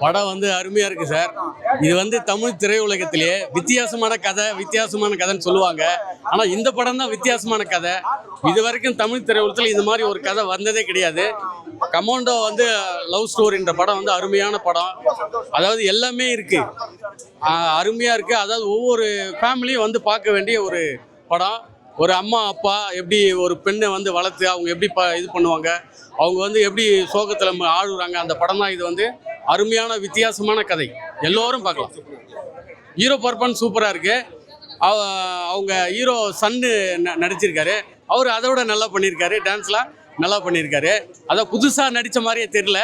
படம் வந்து அருமையாக இருக்குது சார். இது வந்து தமிழ் திரையுலகத்திலேயே வித்தியாசமான கதைன்னு சொல்லுவாங்க. ஆனால் இந்த படம் தான் வித்தியாசமான கதை. இது வரைக்கும் தமிழ் திரையுலகத்தில் இந்த மாதிரி ஒரு கதை வந்ததே கிடையாது. கமாண்டோ வந்து லவ் ஸ்டோரின்ற படம் வந்து அருமையான படம். அதாவது எல்லாமே இருக்குது, அருமையாக இருக்குது. அதாவது ஒவ்வொரு ஃபேமிலியும் வந்து பார்க்க வேண்டிய ஒரு படம். ஒரு அம்மா அப்பா எப்படி ஒரு பெண்ணை வந்து வளர்த்து அவங்க எப்படி இது பண்ணுவாங்க, அவங்க வந்து எப்படி சோகத்தில் ஆடுறாங்க, அந்த படம் தான் இது. வந்து அருமையான வித்தியாசமான கதை, எல்லோரும் பார்க்கலாம். ஹீரோ பர்ஃபார்மன்ஸ் சூப்பராக இருக்குது. அவங்க ஹீரோ சன்னு நடிச்சிருக்காரு. அவர் அதை விட நல்லா பண்ணியிருக்காரு. டான்ஸ்லாம் நல்லா பண்ணியிருக்காரு. அதான் புதுசாக நடித்த மாதிரியே தெரியல.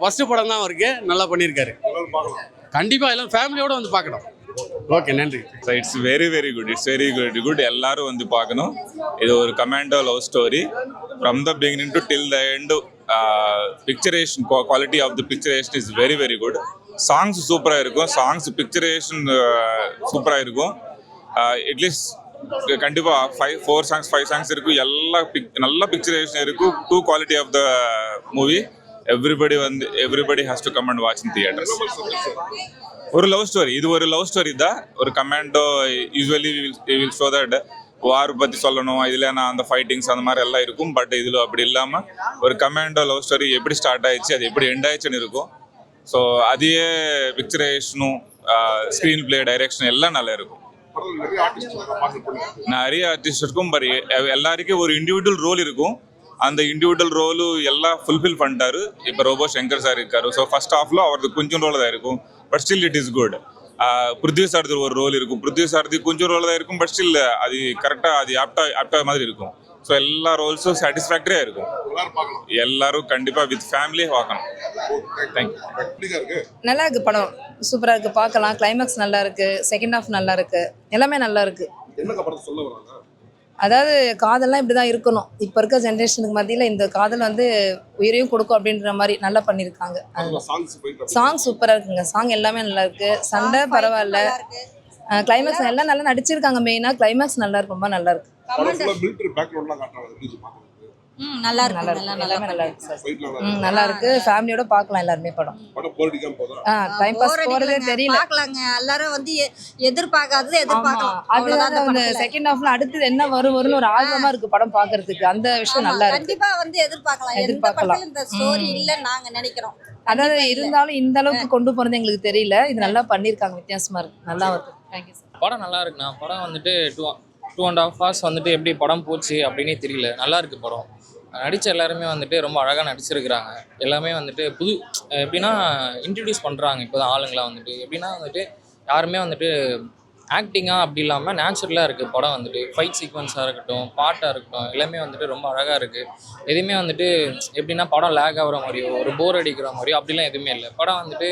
ஃபஸ்ட்டு படம் தான் அவருக்கு நல்லா பண்ணியிருக்காரு. கண்டிப்பாக எல்லாம் ஃபேமிலியோடு வந்து பார்க்கணும். ஓகே, நன்றி. It's very good. It's very good. எல்லாரும் வந்து பார்க்கணும். இது ஒரு commando love story. From the beginning to till the end, picturisation quality of the picturisation is very good. Songs சூப்பராக இருக்கும். பிக்சரேஷன் சூப்பராக இருக்கும். அட்லீஸ்ட் கண்டிப்பாக 5 சாங்ஸ் இருக்கும். நல்ல பிக்சரேஷன் இருக்கும். Too quality of the movie. Everybody has to come and watch in theatres. ஒரு love story, இது ஒரு லவ் ஸ்டோரி தான். ஒரு commando usually will show that war பற்றி சொல்லணும், இதில் நான் அந்த ஃபைட்டிங்ஸ் அந்த மாதிரி எல்லாம் இருக்கும். பட் இதில் அப்படி இல்லாமல் ஒரு கமாண்டோ லவ் ஸ்டோரி எப்படி ஸ்டார்ட் ஆயிடுச்சு, அது எப்படி எண்ட் ஆயிடுச்சுன்னு இருக்கும். ஸோ அதையே பிக்சரேஷனும் ஸ்க்ரீன் பிளே டைரக்ஷன் எல்லாம் நல்லா இருக்கும். நிறைய ஆர்டிஸ்ட் இருக்கும். பட் எல்லாருக்கும் ஒரு இண்டிவிஜுவல் ரோல் இருக்கும். அந்த இண்டிவிஜுவல் ரோலு எல்லாம் ஃபுல்ஃபில் பண்ணிட்டாரு. இப்போ ரோபோ சங்கர் சார் இருக்காரு. ஸோ ஃபர்ஸ்ட் ஹாஃப்ல அவரது கொஞ்சம் ரோல் தான் இருக்கும். But still it is good. Prithvi Sarathi ஒரு ரோல் இருக்கும். பிருத்வி சாரதி கொஞ்சம் ரோல் தான் இருக்கும். பட் ஸ்டில் அது கரெக்டாக அது ஆப்டா மாதிரி இருக்கும். ஸோ எல்லா ரோல்ஸும் சாட்டிஸ்ஃபேக்டரியாக இருக்கும். எல்லாரும் கண்டிப்பாக வித் ஃபேமிலியே பார்க்கணும். தேங்க்யூ. நல்லா இருக்கு, படம் சூப்பராக இருக்கு, பார்க்கலாம். கிளைமேக்ஸ் நல்லா இருக்கு, செகண்ட் ஹாஃப் நல்லா இருக்கு, எல்லாமே நல்லா இருக்கு. அதாவது காதல்லாம் இப்படி தான் இருக்கணும். இப்போ இருக்க ஜென்ரேஷனுக்கு மத்தியில் இந்த காதல் வந்து உயிரையும் கொடுக்கும் அப்படின்ற மாதிரி நல்லா பண்ணியிருக்காங்க. சாங் சூப்பராக இருக்குங்க. சாங் எல்லாமே நல்லா இருக்கு. சண்டை பரவாயில்ல. கிளைமேக்ஸ் எல்லாம் நல்லா நடிச்சிருக்காங்க. மெயினாக கிளைமேக்ஸ் நல்லா இருக்கு, ரொம்ப நல்லா இருக்கு. நல்லா இருக்கு. எல்லாமே நல்லா இருக்கு சார். நல்லா இருக்கு. ஃபேமிலியோட பார்க்கலாம் எல்லாருமே படம். டைம் பாஸ் போறதே தெரியல. பார்க்கலாங்க. எல்லாரும் வந்து எதிர்பார்க்காதது எதிர்பார்க்கலாம். அதுதான் அந்த செகண்ட் ஹாஃப்ல அடுத்து என்ன வரும்னு ஒரு ஆர்வமா இருக்கு படம் பார்க்கிறதுக்கு. அந்த விஷயம் நல்லா இருக்கு. கண்டிப்பா வந்து எதிர்பார்க்கலாம். இந்த ஸ்டோரி இல்ல நாங்க நினைக்கிறோம். அதாவது இருந்தாலும் இந்த அளவுக்கு கொண்டு போறது எங்களுக்கு தெரியல. இது நல்லா பண்ணிருக்காங்க, வித்தியாசமா இருக்கு, நல்லா இருக்கு. Thank you sir. படம் நல்லா இருக்குண்ணா. படம் வந்துட்டு 2.5 hours வந்துட்டு எப்படி படம் போச்சு அப்படின்னே தெரியல. நல்லா இருக்கு படம். நடித்த எல்லாருமே வந்துட்டு ரொம்ப அழகாக நடிச்சிருக்கிறாங்க. எல்லாமே வந்துட்டு எப்படின்னா இன்ட்ரடியூஸ் பண்ணுறாங்க இப்போ தான் ஆளுங்களாம் வந்துட்டு. எப்படின்னா வந்துட்டு யாருமே வந்துட்டு ஆக்டிங்காக அப்படி இல்லாமல் நேச்சுரலாக இருக்குது படம் வந்துட்டு. ஃபைட் சீக்வன்ஸாக இருக்கட்டும், பாட்டாக இருக்கட்டும், எல்லாமே வந்துட்டு ரொம்ப அழகாக இருக்குது. எதுவுமே வந்துட்டு எப்படின்னா படம் லேக் ஆகிற மாதிரியோ ஒரு போர் அடிக்கிற மாதிரியோ அப்படிலாம் எதுவுமே இல்லை. படம் வந்துட்டு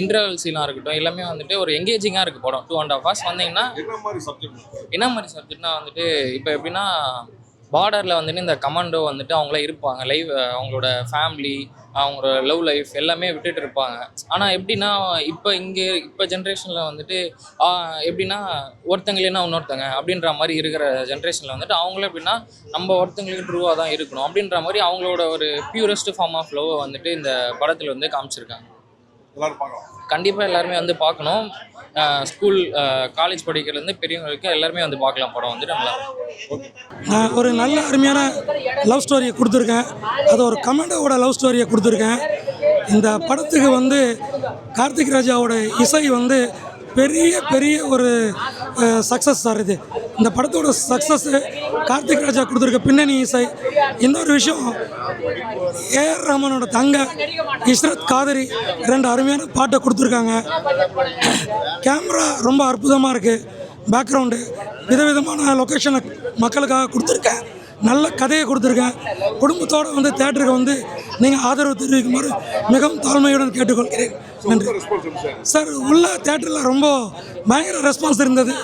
இன்டர்வல் சீனாக இருக்கட்டும், எல்லாமே வந்துட்டு ஒரு எங்கேஜிங்காக இருக்குது படம். 2.5 hours வந்தீங்கன்னா என்ன மாதிரி சப்ஜெக்ட்னா வந்துட்டு இப்போ எப்படின்னா பார்டரில் வந்துட்டு இந்த கமாண்டோ வந்துட்டு அவங்களாம் இருப்பாங்க. அவங்களோட ஃபேமிலி, அவங்களோட லவ் லைஃப் எல்லாமே விட்டுட்டு இருப்பாங்க. ஆனால் எப்படின்னா இப்போ ஜென்ரேஷனில் வந்துட்டு எப்படின்னா ஒருத்தங்களேனா இன்னொருத்தங்க அப்படின்ற மாதிரி இருக்கிற ஜென்ரேஷனில் வந்துட்டு அவங்களும் எப்படின்னா நம்ம ஒருத்தங்களுக்கு ட்ரூவாக தான் இருக்கணும் அப்படின்ற மாதிரி அவங்களோட ஒரு பியூரஸ்ட் ஃபார்ம் ஆஃப் லவ்வை வந்துட்டு இந்த படத்தில் வந்து காமிச்சிருக்காங்க. கண்டிப்பாக எல்லாருமே வந்து பார்க்கணும். ஸ்கூல் காலேஜ் படிக்கிறதுலேருந்து பெரியவங்களுக்கு எல்லாருமே வந்து பார்க்கலாம். படம் வந்துட்டு நல்லா ஒரு நல்ல அருமையான லவ் ஸ்டோரியை கொடுத்துருக்கேன். அது ஒரு கமாண்டோவோட லவ் ஸ்டோரியை கொடுத்துருக்கேன். இந்த படத்துக்கு வந்து கார்த்திக் ராஜாவோட இசை வந்து பெரிய ஒரு சக்ஸஸ் சார். இந்த படத்தோட சக்ஸஸ் கார்த்திக் ராஜா கொடுத்துருக்க பின்னணி இசை. இன்னொரு விஷயம், ஏஆர் ரஹ்மானோட தங்க இஸ்ரத் காதரி 2 அருமையான பாட்டை கொடுத்துருக்காங்க. கேமரா ரொம்ப அற்புதமாக இருக்குது. பேக்ரவுண்டு விதவிதமான லொக்கேஷனை மக்களுக்காக கொடுத்துருக்கேன். நல்ல கதையை கொடுத்துருக்கேன். குடும்பத்தோடு வந்து தேட்டருக்கு வந்து நீங்கள் ஆதரவு தெரிவிக்குமாறு மிகவும் தாழ்மையுடன் கேட்டுக்கொள்கிறேன். நன்றி சார். உள்ள தேட்டரில் ரொம்ப பயங்கர ரெஸ்பான்ஸ் இருந்தது.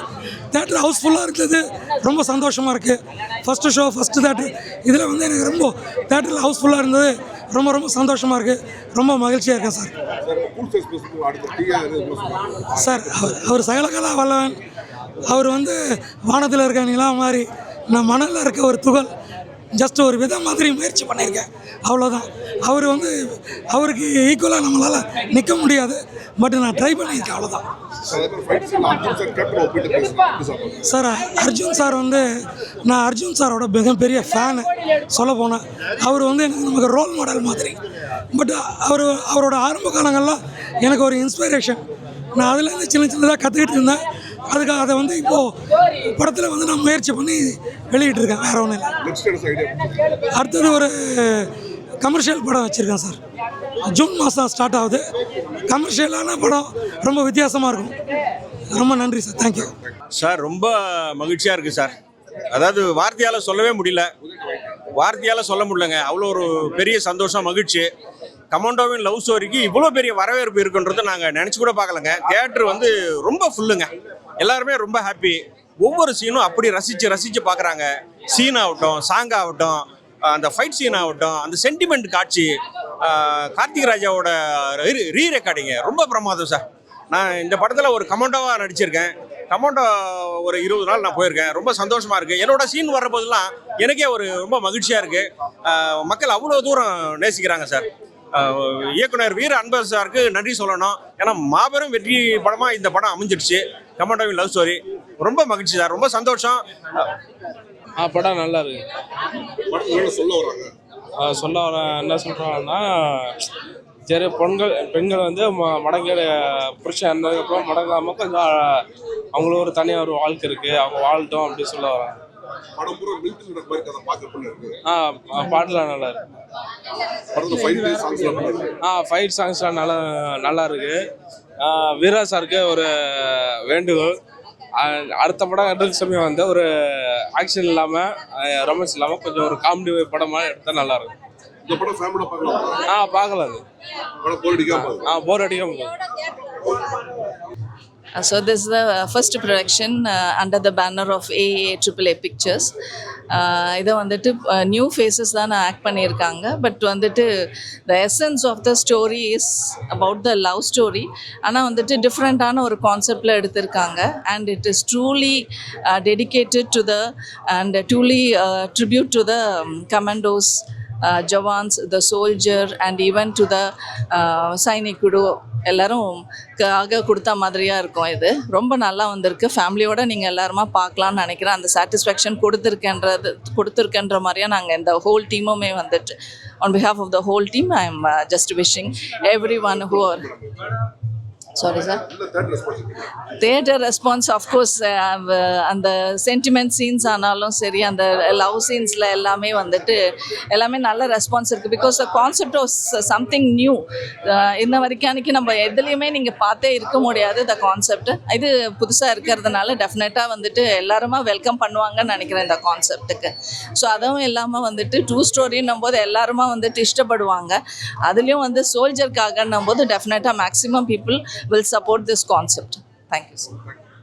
தேட்டர் ஹவுஸ்ஃபுல்லாக இருந்தது. ரொம்ப சந்தோஷமாக இருக்குது. ஃபஸ்ட்டு ஷோ ஃபஸ்ட்டு தேட்டர் இதில் வந்து எனக்கு ரொம்ப தேட்டரில் ஹவுஸ்ஃபுல்லாக இருந்தது. ரொம்ப சந்தோஷமாக இருக்குது. ரொம்ப மகிழ்ச்சியாக இருக்கேன் சார். சார் அவர் சகலகலா வல்லவன். அவர் வந்து வானத்தில் இருக்க நிலா மாதிரி, நான் மணலில் இருக்க ஒரு துகள். ஜஸ்ட் ஒரு விதம் மாதிரி முயற்சி பண்ணியிருக்கேன், அவ்வளோதான். அவர் வந்து அவருக்கு ஈக்குவலாக நம்மளால் நிற்க முடியாது. பட் நான் ட்ரை பண்ணியிருக்கேன், அவ்வளோதான். சார் அர்ஜுன் சார் வந்து நான் அர்ஜுன் சாரோட மிகப்பெரிய ஃபேனு சொல்ல போனேன். அவர் வந்து எனக்கு நமக்கு ரோல் மாடல் மாதிரி. பட் அவரோட ஆரம்ப காலங்கள்லாம் எனக்கு ஒரு இன்ஸ்பிரேஷன். நான் அதுலேருந்து சின்னதாக கற்றுக்கிட்டு இருந்தேன். அதுக்காக அதை வந்து இப்போது படத்தில் வந்து நான் முயற்சி பண்ணி வெளியிட்டிருக்கேன். வேறு ஒன்றும் இல்லை. அடுத்தது ஒரு கமர்ஷியல் படம் வச்சுருக்கேன் சார். ஜூன் மாதம் ஸ்டார்ட் ஆகுது. கமர்ஷியலான படம், ரொம்ப வித்தியாசமாக இருக்கும். ரொம்ப நன்றி சார். Thank you sir. ரொம்ப மகிழ்ச்சியாக இருக்குது சார். அதாவது வார்த்தையால் சொல்லவே முடியல, வார்த்தையால் சொல்ல முடியலங்க. அவ்வளோ ஒரு பெரிய சந்தோஷம், மகிழ்ச்சி. கமாண்டோவின் லவ் ஸ்டோரிக்கு இவ்வளோ பெரிய வரவேற்பு இருக்குன்றதை நாங்கள் நினச்சி கூட பார்க்கலங்க. தியேட்டர் வந்து ரொம்ப ஃபுல்லுங்க. எல்லாருமே ரொம்ப ஹாப்பி. ஒவ்வொரு சீனும் அப்படி ரசித்து பார்க்குறாங்க. சீன் ஆகட்டும், சாங் ஆகட்டும், அந்த ஃபைட் சீன் ஆகட்டும், அந்த சென்டிமெண்ட் காட்சி, கார்த்திக் ராஜாவோட ரீ ரெக்கார்டிங்கு ரொம்ப பிரமாதம் சார். நான் இந்த படத்தில் ஒரு கமாண்டோவாக நடிச்சிருக்கேன். கமாண்டோ ஒரு 20 நாள் நான் போயிருக்கேன். ரொம்ப சந்தோஷமாக இருக்குது. என்னோட சீன் வர்ற போதெல்லாம் எனக்கே ஒரு ரொம்ப மகிழ்ச்சியாக இருக்குது. மக்கள் அவ்வளோ தூரம் நேசிக்கிறாங்க சார். இயக்குனர் வீர அன்பர் சாருக்கு நன்றி சொல்லணும். ஏன்னா மாபெரும் வெற்றி படமாக இந்த படம் அமைஞ்சிடுச்சு. கமாண்டோவின் லவ் ஸ்டோரி ரொம்ப மகிழ்ச்சி சார். ரொம்ப சந்தோஷம். படம் நல்லா இருக்கு. சொல்ல வர என்ன சொல்கிறாங்கன்னா, சரி பெண்கள் வந்து மடங்கிற புருஷன் இருந்ததுக்கப்புறம் மடங்காமல் கொஞ்சம் அவங்களுக்கு ஒரு தனியாக ஒரு வாழ்க்கை இருக்குது, அவங்க வாழட்டும் அப்படி சொல்ல வராங்க. பாட்டுலாம் நல்லா இருக்கு. ஃபைட் சாங்ஸ்லாம் நல்லா இருக்கு. வீரா சாருக்கு ஒரு வேண்டுகோள், அடுத்த படம் எடுக்க சமயம் வந்து ஒரு ஆக்ஷன் இல்லாமல், ரொமான்ஸ் இல்லாமல் கொஞ்சம் ஒரு காமெடி படமாக எடுத்தால் நல்லா இருக்கும். இந்த படம் ஃபேமிலியா பார்க்கலாம். பார்க்கலாம். அது படம் போர் அடிக்காம So this is the first production under the banner of AAA Pictures. இதை வந்துட்டு நியூ ஃபேஸஸ் தான் ஆக்ட் பண்ணியிருக்காங்க. பட் வந்துட்டு the essence of the story is about the love story. ஆனால் வந்துட்டு டிஃப்ரெண்ட்டான ஒரு கான்செப்டில் எடுத்திருக்காங்க. And it is truly dedicated to the and truly tribute to the commandos, jawans, the soldier and even to the சைனிக்குடு எல்லோரும் கொடுத்த மாதிரியாக இருக்கும். இது ரொம்ப நல்லா வந்திருக்கு. ஃபேமிலியோடு நீங்கள் எல்லாருமா பார்க்கலான்னு நினைக்கிறேன். அந்த சாட்டிஸ்ஃபேக்ஷன் கொடுத்துருக்கன்ற மாதிரியாக நாங்கள் இந்த ஹோல் டீமுமே வந்துட்டு on behalf of the whole team I am just wishing everyone who are sorry sir theater response of course அந்த சென்டிமெண்ட் சீன்ஸ் ஆனாலும் சரி, அந்த லவ் சீன்ஸில் எல்லாமே நல்ல ரெஸ்பான்ஸ் இருக்குது. Because the concept of something new. இந்த வரைக்கும் நம்ம எதுலேயுமே நீங்கள் பார்த்தே இருக்க முடியாது. த கான்செப்ட் இது புதுசாக இருக்கிறதுனால டெஃபினட்டாக வந்துட்டு எல்லாருமா வெல்கம் பண்ணுவாங்கன்னு நினைக்கிறேன் இந்த கான்செப்ட்டுக்கு. ஸோ அதுவும் இல்லாமல் ட்ரூ ஸ்டோரின்னும் போது எல்லாருமா இஷ்டப்படுவாங்க. அதுலேயும் சோல்ஜருக்காகன்னும் போது டெஃபினட்டாக maximum people will support this concept. Thank you, sir.